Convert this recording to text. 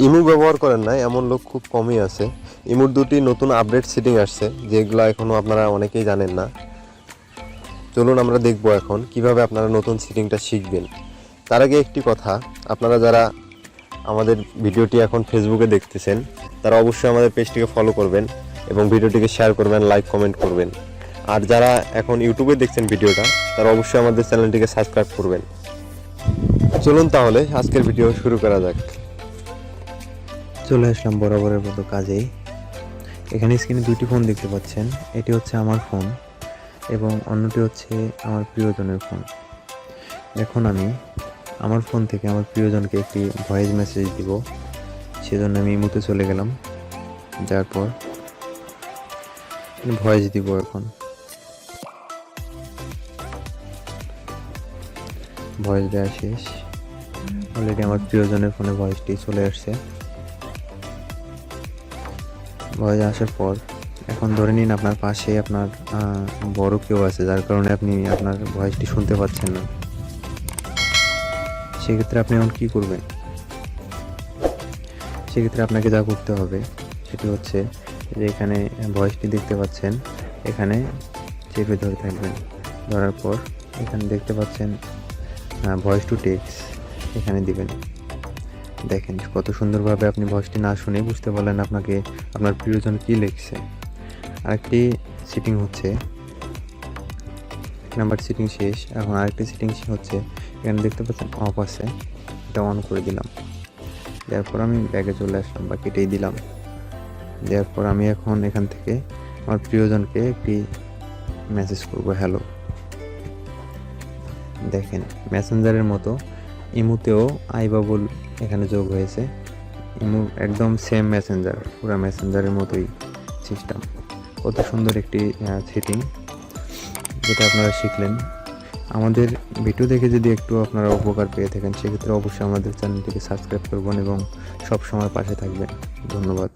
Imo ব্যবহার করেন না এমন লোক খুব কমই আছে। ইমোর দুটি নতুন আপডেট সেটিং আসছে, যেগুলো এখনও আপনারা অনেকেই জানেন না। চলুন আমরা দেখব এখন কিভাবে আপনারা নতুন সেটিংটা শিখবেন। তার আগে একটি কথা, আপনারা যারা আমাদের ভিডিওটি এখন ফেসবুকে দেখতেছেন তারা অবশ্যই আমাদের পেজটিকে ফলো করবেন এবং ভিডিওটিকে শেয়ার করবেন, লাইক কমেন্ট করবেন। আর যারা এখন ইউটিউবে দেখছেন ভিডিওটা, তারা অবশ্যই আমাদের চ্যানেলটিকে সাবস্ক্রাইব করবেন। চলুন তাহলে আজকের ভিডিও শুরু করা যাক। চলে আসলাম বরাবরের মতো কাজেই। এখানে স্ক্রিনে দুটি ফোন দেখতে পাচ্ছেন, এটি হচ্ছে আমার ফোন এবং অন্যটি হচ্ছে আমার প্রিয়জনের ফোন। এখন আমি আমার ফোন থেকে আমার প্রিয়জনকে একটি ভয়েস মেসেজ দিব, সেজন্য আমি ইমোতে চলে গেলাম। যার পর ভয়েস দিব। এখন ভয়েস দেওয়া শেষ। অলরেডি আমার প্রিয়জনের ফোনে ভয়েসটি চলে আসছে। ভয়েস আসার পর এখন ধরে নিন আপনার পাশে আপনার বড় কেউ আছে, যার কারণে আপনি আপনার ভয়েসটি শুনতে পাচ্ছেন না। সেক্ষেত্রে আপনি এখন কী করবেন? সেক্ষেত্রে আপনাকে যা করতে হবে সেটি হচ্ছে যে এখানে ভয়েসটি দেখতে পাচ্ছেন, এখানে চেপে ধরে থাকবেন। ধরার পর এখানে দেখতে পাচ্ছেন ভয়েস টু টেক্সট, এখানে দিবেন। দেখেন কত সুন্দরভাবে আপনি ভয়েসটি না শুনে বুঝতে পারলেন আপনাকে আপনার প্রিয়জন কী লিখছে। আরেকটি সেটিং হচ্ছে, এক নাম্বার সেটিং শেষ। এখন আরেকটি সেটিং হচ্ছে, এখানে দেখতে পাচ্ছেন অফ আছে, এটা অন করে দিলাম। দেওয়ার পর আমি ব্যাগে চলে আসলাম বা কেটেই দিলাম। দেওয়ার পর আমি এখন এখান থেকে আমার প্রিয়জনকে একটি মেসেজ করব, হ্যালো। দেখেন মেসেঞ্জারের মতো ইমোতেও আই বাবল এখানে যোগ হয়েছে। ইমো একদম সেম মেসেঞ্জার, পুরো মেসেঞ্জারের মতোই সিস্টেম। কত সুন্দর একটি সেটিং, যেটা আপনারা শিখলেন। আমাদের ভিডিও দেখে যদি একটু আপনারা উপকার পেয়ে থাকেন, সেক্ষেত্রে অবশ্যই আমাদের চ্যানেলটিকে সাবস্ক্রাইব করবেন এবং সব সময় পাশে থাকবেন। ধন্যবাদ।